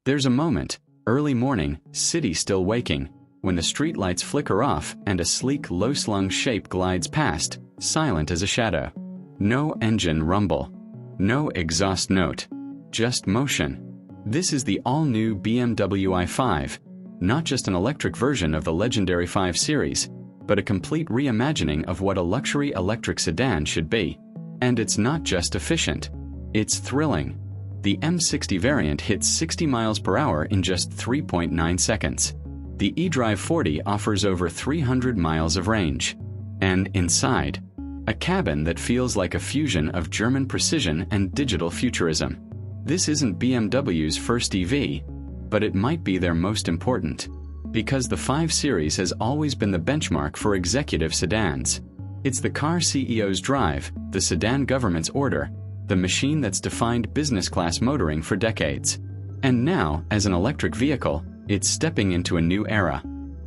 There's a moment, early morning, city still waking, when the streetlights flicker off and a sleek, low-slung shape glides past, silent as a shadow. No engine rumble. No exhaust note. Just motion. This is the all-new BMW i5, not just an electric version of the legendary 5 Series, but a complete reimagining of what a luxury electric sedan should be. And it's not just efficient. It's thrilling. The M60 variant hits 60 miles per hour in just 3.9 seconds. The eDrive40 offers over 300 miles of range. And inside, a cabin that feels like a fusion of German precision and digital futurism. This isn't BMW's first EV, but it might be their most important. Because the 5 Series has always been the benchmark for executive sedans. It's the car CEO's drive, the sedan government's order, the machine that's defined business-class motoring for decades. And now, as an electric vehicle, it's stepping into a new era.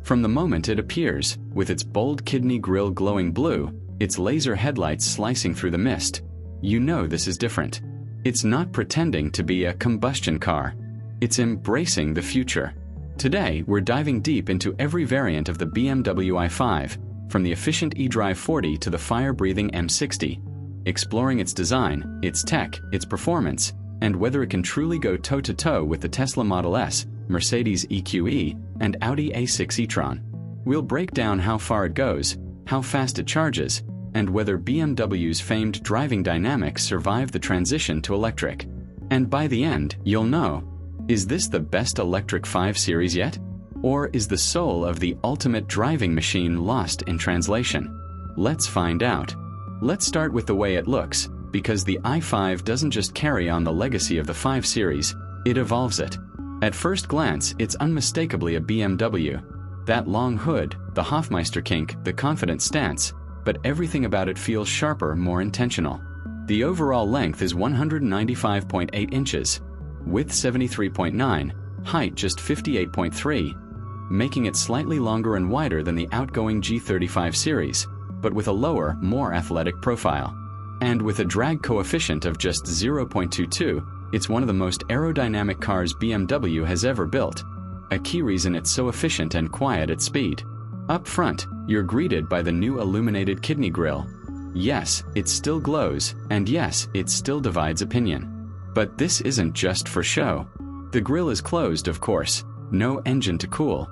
From the moment it appears, with its bold kidney grille glowing blue, its laser headlights slicing through the mist, you know this is different. It's not pretending to be a combustion car. It's embracing the future. Today, we're diving deep into every variant of the BMW i5, from the efficient eDrive40 to the fire-breathing M60, exploring its design, its tech, its performance, and whether it can truly go toe-to-toe with the Tesla Model S, Mercedes EQE, and Audi A6 e-tron. We'll break down how far it goes, how fast it charges, and whether BMW's famed driving dynamics survive the transition to electric. And by the end, you'll know, is this the best electric 5 Series yet? Or is the soul of the ultimate driving machine lost in translation? Let's find out. Let's start with the way it looks, because the i5 doesn't just carry on the legacy of the 5 Series, it evolves it. At first glance, it's unmistakably a BMW. That long hood, the Hofmeister kink, the confident stance, but everything about it feels sharper, more intentional. The overall length is 195.8 inches, width 73.9, height just 58.3, making it slightly longer and wider than the outgoing G35 series, but with a lower, more athletic profile. And with a drag coefficient of just 0.22, it's one of the most aerodynamic cars BMW has ever built, a key reason it's so efficient and quiet at speed. Up front, you're greeted by the new illuminated kidney grille. Yes, it still glows, and yes, it still divides opinion. But this isn't just for show. The grille is closed, of course, no engine to cool,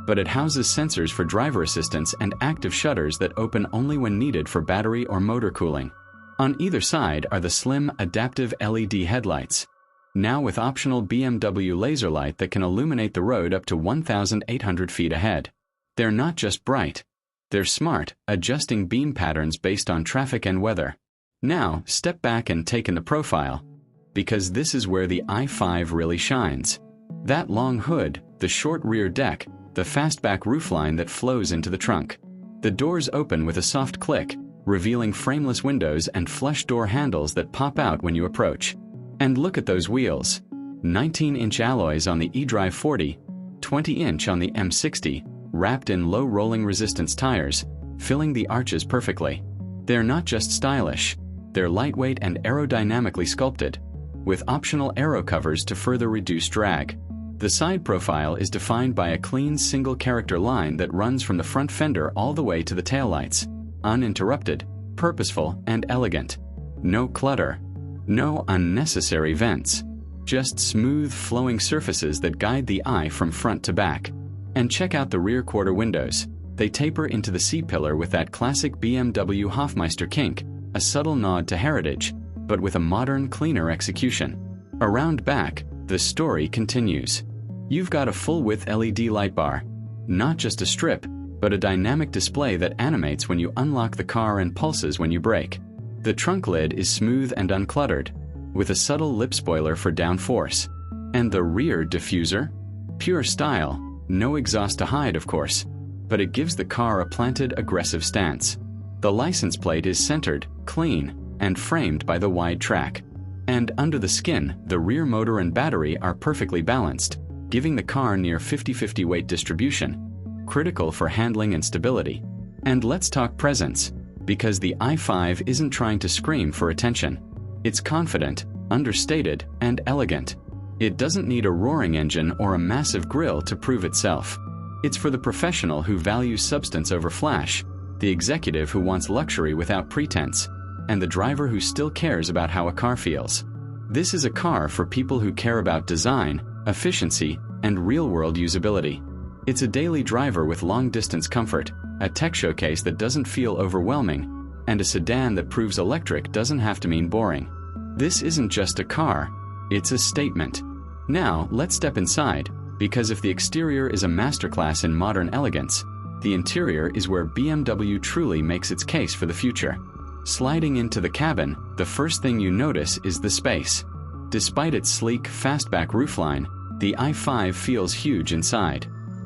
but it houses sensors for driver assistance and active shutters that open only when needed for battery or motor cooling. On either side are the slim, adaptive LED headlights, now with optional BMW laser light that can illuminate the road up to 1,800 feet ahead. They're not just bright. They're smart, adjusting beam patterns based on traffic and weather. Now, step back and take in the profile, because this is where the i5 really shines. That long hood, the short rear deck, the fastback roofline that flows into the trunk. The doors open with a soft click, revealing frameless windows and flush door handles that pop out when you approach. And look at those wheels. 19-inch alloys on the eDrive40, 20-inch on the M60, wrapped in low rolling resistance tires, filling the arches perfectly. They're not just stylish, they're lightweight and aerodynamically sculpted, with optional aero covers to further reduce drag. The side profile is defined by a clean single-character line that runs from the front fender all the way to the taillights. Uninterrupted, purposeful, and elegant. No clutter. No unnecessary vents. Just smooth, flowing surfaces that guide the eye from front to back. And check out the rear quarter windows. They taper into the C-pillar with that classic BMW Hofmeister kink, a subtle nod to heritage, but with a modern, cleaner execution. Around back, the story continues. You've got a full-width LED light bar. Not just a strip, but a dynamic display that animates when you unlock the car and pulses when you brake. The trunk lid is smooth and uncluttered, with a subtle lip spoiler for downforce. And the rear diffuser? Pure style, no exhaust to hide, of course, but it gives the car a planted, aggressive stance. The license plate is centered, clean, and framed by the wide track. And under the skin, the rear motor and battery are perfectly balanced, giving the car near 50-50 weight distribution, critical for handling and stability. And let's talk presence, because the i5 isn't trying to scream for attention. It's confident, understated, and elegant. It doesn't need a roaring engine or a massive grille to prove itself. It's for the professional who values substance over flash, the executive who wants luxury without pretense, and the driver who still cares about how a car feels. This is a car for people who care about design, efficiency, and real-world usability. It's a daily driver with long-distance comfort, a tech showcase that doesn't feel overwhelming, and a sedan that proves electric doesn't have to mean boring. This isn't just a car, it's a statement. Now, let's step inside, because if the exterior is a masterclass in modern elegance, the interior is where BMW truly makes its case for the future. Sliding into the cabin, the first thing you notice is the space. Despite its sleek, fastback roofline, the i5 feels huge inside.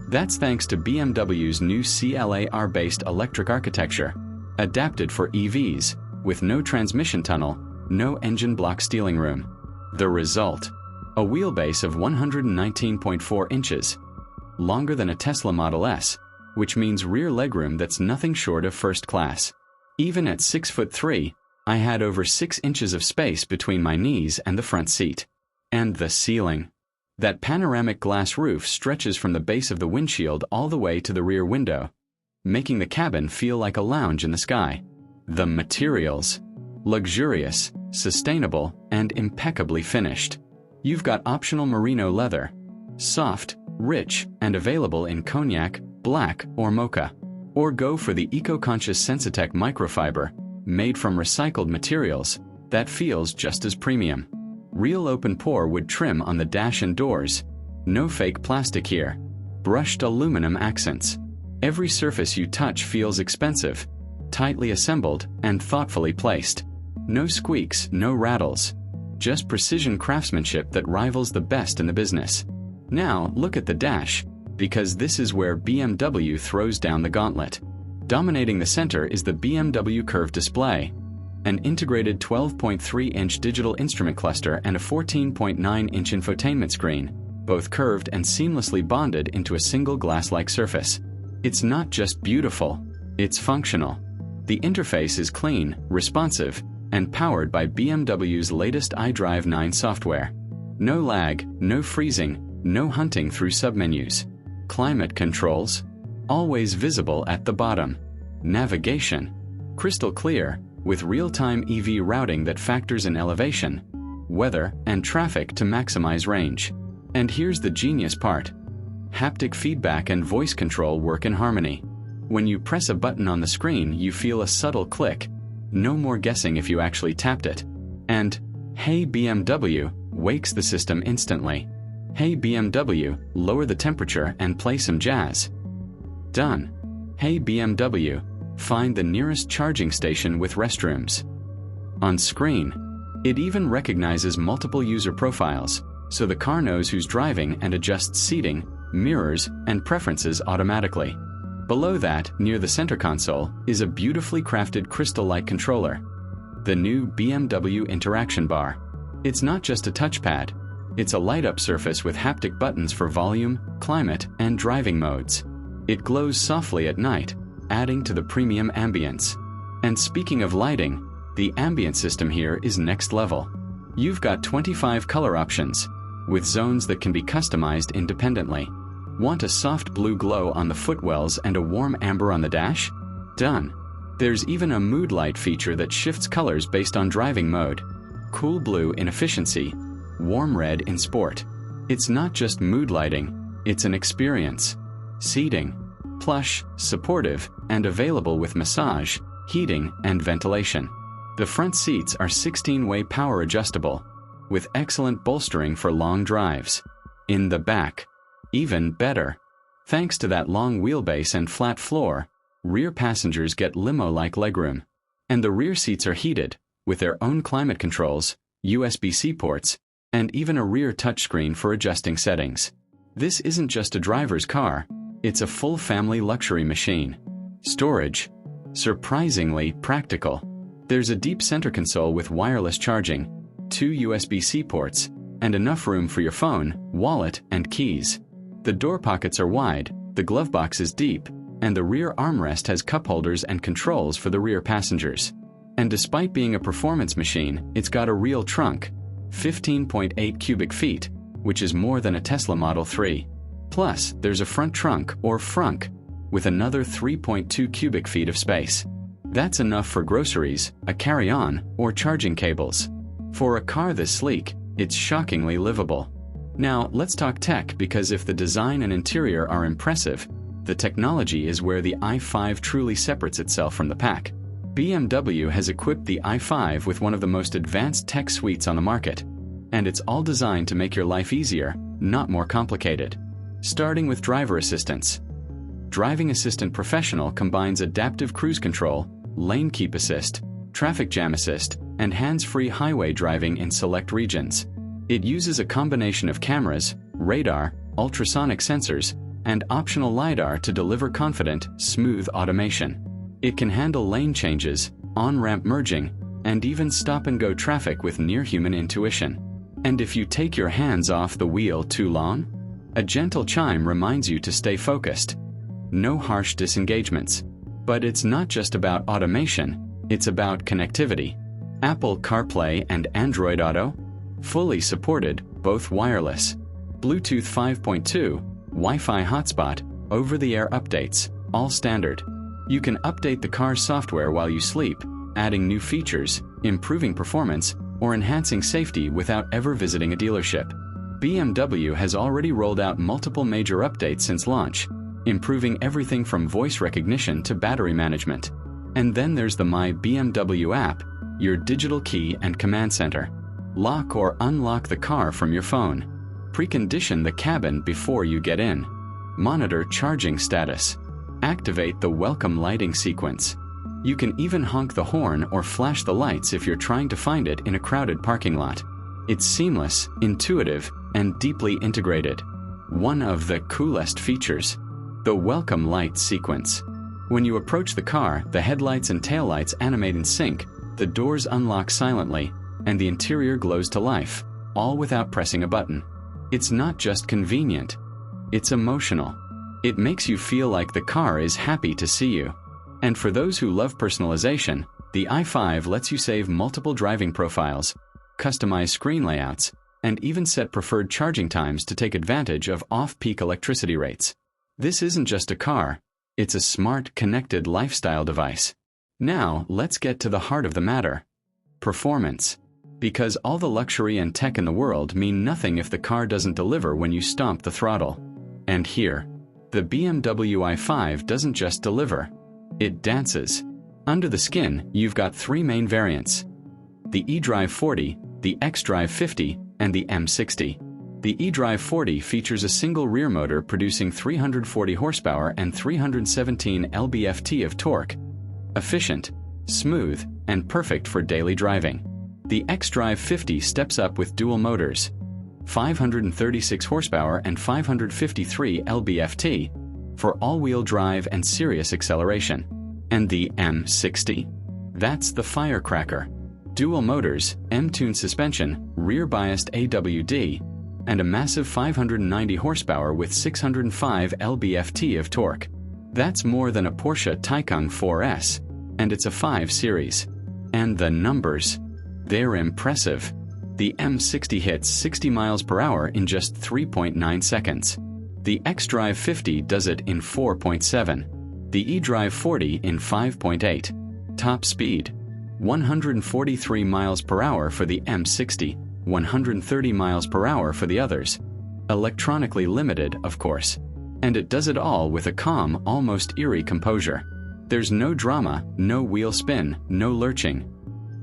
That's thanks to BMW's new CLAR-based electric architecture, adapted for EVs, with no transmission tunnel, no engine block steering room. The result: a wheelbase of 119.4 inches, longer than a Tesla Model S, which means rear legroom that's nothing short of first class. Even at 6'3", I had over 6 inches of space between my knees and the front seat. And the ceiling. That panoramic glass roof stretches from the base of the windshield all the way to the rear window, making the cabin feel like a lounge in the sky. The materials: luxurious, sustainable, and impeccably finished. You've got optional merino leather, soft, rich, and available in cognac, black, or mocha. Or go for the eco-conscious Sensitech microfiber, made from recycled materials, that feels just as premium. Real open-pore wood trim on the dash and doors. No fake plastic here. Brushed aluminum accents. Every surface you touch feels expensive, tightly assembled, and thoughtfully placed. No squeaks, no rattles. Just precision craftsmanship that rivals the best in the business. Now, look at the dash, because this is where BMW throws down the gauntlet. Dominating the center is the BMW Curve display, an integrated 12.3-inch digital instrument cluster and a 14.9-inch infotainment screen, both curved and seamlessly bonded into a single glass-like surface. It's not just beautiful, it's functional. The interface is clean, responsive, and powered by BMW's latest eDrive40 software. No lag, no freezing, no hunting through submenus. Climate controls, always visible at the bottom. Navigation, crystal clear, with real-time EV routing that factors in elevation, weather, and traffic to maximize range. And here's the genius part: haptic feedback and voice control work in harmony. When you press a button on the screen, you feel a subtle click. No more guessing if you actually tapped it. And "Hey BMW" wakes the system instantly. "Hey BMW, lower the temperature and play some jazz." Done. "Hey BMW, find the nearest charging station with restrooms." On screen, it even recognizes multiple user profiles, so the car knows who's driving and adjusts seating, mirrors, and preferences automatically. Below that, near the center console, is a beautifully crafted crystal-like controller, the new BMW Interaction Bar. It's not just a touchpad, it's a light-up surface with haptic buttons for volume, climate, and driving modes. It glows softly at night, adding to the premium ambience. And speaking of lighting, the ambient system here is next level. You've got 25 color options, with zones that can be customized independently. Want a soft blue glow on the footwells and a warm amber on the dash? Done. There's even a mood light feature that shifts colors based on driving mode. Cool blue in efficiency, warm red in sport. It's not just mood lighting, it's an experience. Seating, plush, supportive, and available with massage, heating, and ventilation. The front seats are 16-way power adjustable, with excellent bolstering for long drives. In the back, even better. Thanks to that long wheelbase and flat floor, rear passengers get limo-like legroom. And the rear seats are heated, with their own climate controls, USB-C ports, and even a rear touchscreen for adjusting settings. This isn't just a driver's car, it's a full family luxury machine. Storage, surprisingly practical. There's a deep center console with wireless charging, 2 USB-C ports, and enough room for your phone, wallet, and keys. The door pockets are wide, the glove box is deep, and the rear armrest has cup holders and controls for the rear passengers. And despite being a performance machine, it's got a real trunk, 15.8 cubic feet, which is more than a Tesla Model 3. Plus, there's a front trunk, or frunk, with another 3.2 cubic feet of space. That's enough for groceries, a carry-on, or charging cables. For a car this sleek, it's shockingly livable. Now, let's talk tech, because if the design and interior are impressive, the technology is where the i5 truly separates itself from the pack. BMW has equipped the i5 with one of the most advanced tech suites on the market, and it's all designed to make your life easier, not more complicated. Starting with driver assistance. Driving Assistant Professional combines adaptive cruise control, lane keep assist, traffic jam assist, and hands-free highway driving in select regions. It uses a combination of cameras, radar, ultrasonic sensors, and optional LiDAR to deliver confident, smooth automation. It can handle lane changes, on-ramp merging, and even stop-and-go traffic with near-human intuition. And if you take your hands off the wheel too long, a gentle chime reminds you to stay focused. No harsh disengagements. But it's not just about automation, it's about connectivity. Apple CarPlay and Android Auto? Fully supported, both wireless. Bluetooth 5.2, Wi-Fi hotspot, over-the-air updates, all standard. You can update the car's software while you sleep, adding new features, improving performance, or enhancing safety without ever visiting a dealership. BMW has already rolled out multiple major updates since launch, improving everything from voice recognition to battery management. And then there's the My BMW app, your digital key and command center. Lock or unlock the car from your phone. Precondition the cabin before you get in. Monitor charging status. Activate the welcome lighting sequence. You can even honk the horn or flash the lights if you're trying to find it in a crowded parking lot. It's seamless, intuitive, and deeply integrated. One of the coolest features, the welcome light sequence. When you approach the car, the headlights and taillights animate in sync, the doors unlock silently, and the interior glows to life, all without pressing a button. It's not just convenient, it's emotional. It makes you feel like the car is happy to see you. And for those who love personalization, the i5 lets you save multiple driving profiles, customize screen layouts, and even set preferred charging times to take advantage of off-peak electricity rates. This isn't just a car, it's a smart, connected lifestyle device. Now, let's get to the heart of the matter. Performance. Because all the luxury and tech in the world mean nothing if the car doesn't deliver when you stomp the throttle. And here, the BMW i5 doesn't just deliver, it dances. Under the skin, you've got three main variants: the eDrive40, the xDrive50, and the M60. The eDrive40 features a single rear motor producing 340 horsepower and 317 lb-ft of torque. Efficient, smooth, and perfect for daily driving. The xDrive50 steps up with dual motors, 536 horsepower and 553 lb-ft, for all-wheel drive and serious acceleration. And the M60? That's the firecracker. Dual motors, M-tune suspension, rear-biased AWD, and a massive 590 horsepower with 605 lb-ft of torque. That's more than a Porsche Taycan 4S, and it's a 5 Series. And the numbers, they're impressive. The M60 hits 60 miles per hour in just 3.9 seconds. The xDrive50 does it in 4.7. The eDrive40 in 5.8. Top speed: 143 miles per hour for the M60, 130 miles per hour for the others. Electronically limited, of course. And it does it all with a calm, almost eerie composure. There's no drama, no wheel spin, no lurching.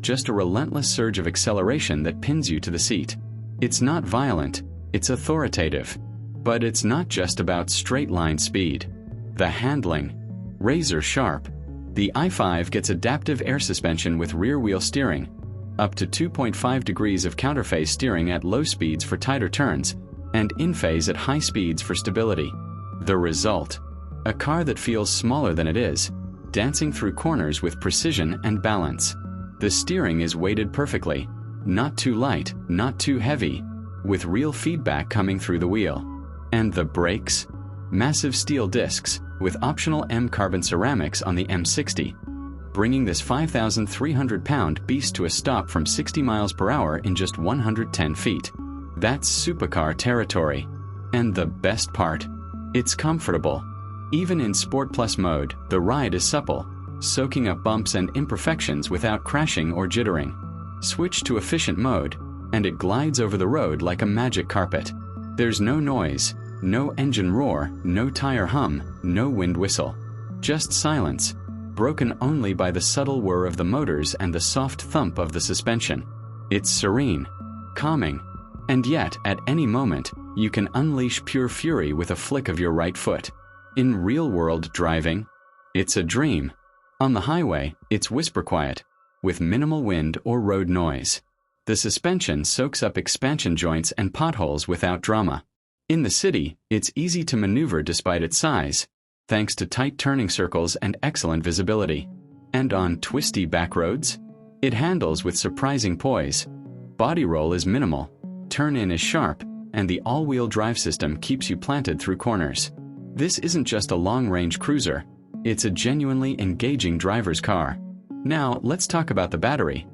Just a relentless surge of acceleration that pins you to the seat. It's not violent, it's authoritative. But it's not just about straight-line speed. The handling, razor sharp. The i5 gets adaptive air suspension with rear-wheel steering, up to 2.5 degrees of counterphase steering at low speeds for tighter turns, and in-phase at high speeds for stability. The result? A car that feels smaller than it is, dancing through corners with precision and balance. The steering is weighted perfectly, not too light, not too heavy, with real feedback coming through the wheel. And the brakes? Massive steel discs, with optional M-carbon ceramics on the M60, bringing this 5,300-pound beast to a stop from 60 miles per hour in just 110 feet. That's supercar territory. And the best part? It's comfortable. Even in Sport Plus mode, the ride is supple, soaking up bumps and imperfections without crashing or jittering. Switch to efficient mode, and it glides over the road like a magic carpet. There's no noise, no engine roar, no tire hum, no wind whistle. Just silence, broken only by the subtle whir of the motors and the soft thump of the suspension. It's serene, calming, and yet, at any moment, you can unleash pure fury with a flick of your right foot. In real-world driving, it's a dream. On the highway, it's whisper quiet, with minimal wind or road noise. The suspension soaks up expansion joints and potholes without drama. In the city, it's easy to maneuver despite its size, thanks to tight turning circles and excellent visibility. And on twisty back roads, it handles with surprising poise. Body roll is minimal, turn-in is sharp, and the all-wheel drive system keeps you planted through corners. This isn't just a long-range cruiser, it's a genuinely engaging driver's car. Now, let's talk about the battery.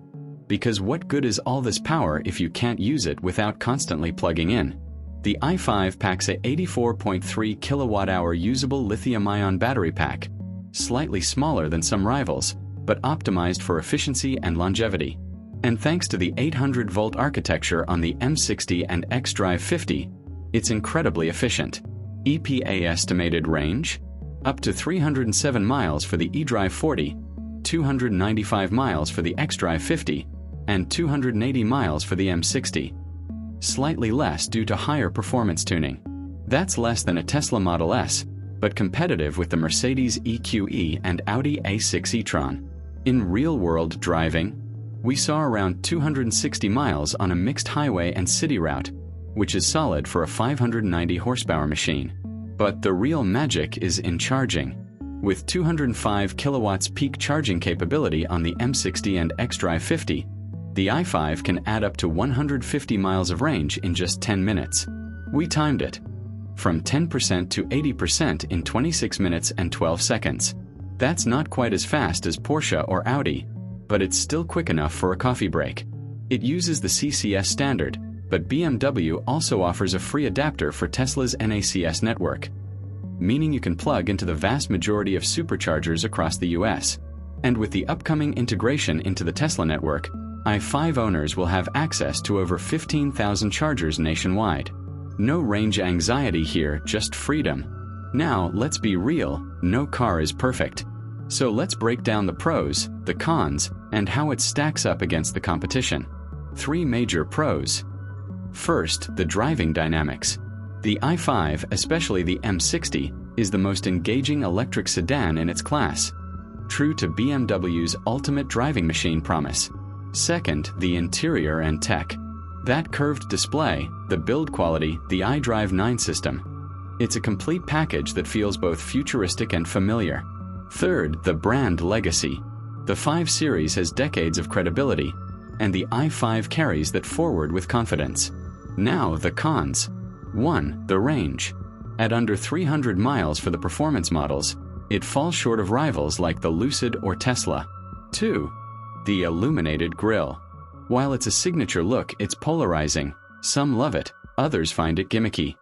Because what good is all this power if you can't use it without constantly plugging in? The i5 packs a 84.3 kilowatt-hour usable lithium-ion battery pack, slightly smaller than some rivals, but optimized for efficiency and longevity. And thanks to the 800-volt architecture on the M60 and eDrive40, it's incredibly efficient. EPA estimated range? Up to 307 miles for the eDrive40, 295 miles for the eDrive40, and 280 miles for the M60. Slightly less due to higher performance tuning. That's less than a Tesla Model S, but competitive with the Mercedes EQE and Audi A6 e-tron. In real-world driving, we saw around 260 miles on a mixed highway and city route, which is solid for a 590 horsepower machine. But the real magic is in charging. With 205 kilowatts peak charging capability on the M60 and eDrive40, the i5 can add up to 150 miles of range in just 10 minutes. We timed it. From 10% to 80% in 26 minutes and 12 seconds. That's not quite as fast as Porsche or Audi, but it's still quick enough for a coffee break. It uses the CCS standard, but BMW also offers a free adapter for Tesla's NACS network, meaning you can plug into the vast majority of superchargers across the US. And with the upcoming integration into the Tesla network, i5 owners will have access to over 15,000 chargers nationwide. No range anxiety here, just freedom. Now, let's be real, no car is perfect. So let's break down the pros, the cons, and how it stacks up against the competition. 3 major pros. First, the driving dynamics. The i5, especially the M60, is the most engaging electric sedan in its class, true to BMW's ultimate driving machine promise. Second, the interior and tech. That curved display, the build quality, the iDrive 9 system. It's a complete package that feels both futuristic and familiar. Third, the brand legacy. The 5 Series has decades of credibility, and the i5 carries that forward with confidence. Now, the cons. 1. The range. At under 300 miles for the performance models, it falls short of rivals like the Lucid or Tesla. 2. The illuminated grille. While it's a signature look, it's polarizing. Some love it, others find it gimmicky.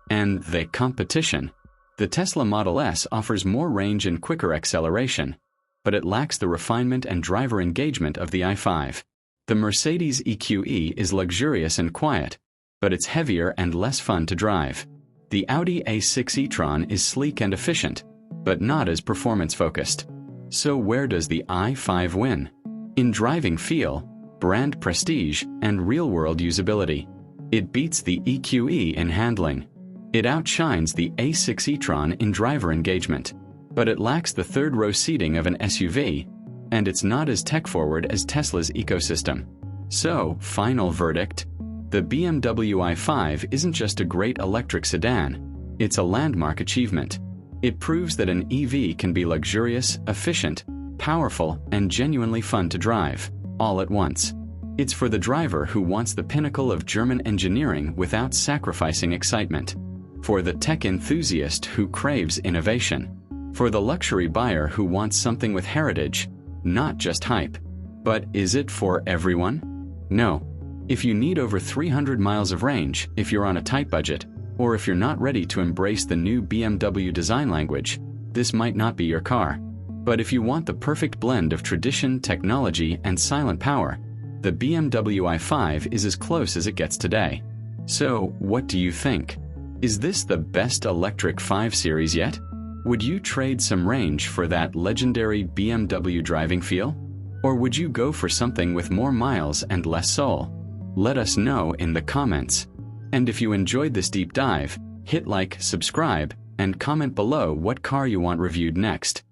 And the competition. The Tesla Model S offers more range and quicker acceleration, but it lacks the refinement and driver engagement of the i5. The Mercedes EQE is luxurious and quiet, but it's heavier and less fun to drive. The Audi A6 e-tron is sleek and efficient, but not as performance-focused. So where does the i5 win? In driving feel, brand prestige, and real-world usability. It beats the EQE in handling. It outshines the A6 e-tron in driver engagement, but it lacks the third-row seating of an SUV, and it's not as tech-forward as Tesla's ecosystem. So, final verdict? The BMW i5 isn't just a great electric sedan, it's a landmark achievement. It proves that an EV can be luxurious, efficient, powerful, and genuinely fun to drive, all at once. It's for the driver who wants the pinnacle of German engineering without sacrificing excitement. For the tech enthusiast who craves innovation. For the luxury buyer who wants something with heritage, not just hype. But is it for everyone? No. If you need over 300 miles of range if you're on a tight budget, or if you're not ready to embrace the new BMW design language, this might not be your car. But if you want the perfect blend of tradition, technology, and silent power, the BMW i5 is as close as it gets today. So, what do you think? Is this the best electric 5 Series yet? Would you trade some range for that legendary BMW driving feel? Or would you go for something with more miles and less soul? Let us know in the comments. And if you enjoyed this deep dive, hit like, subscribe, and comment below what car you want reviewed next.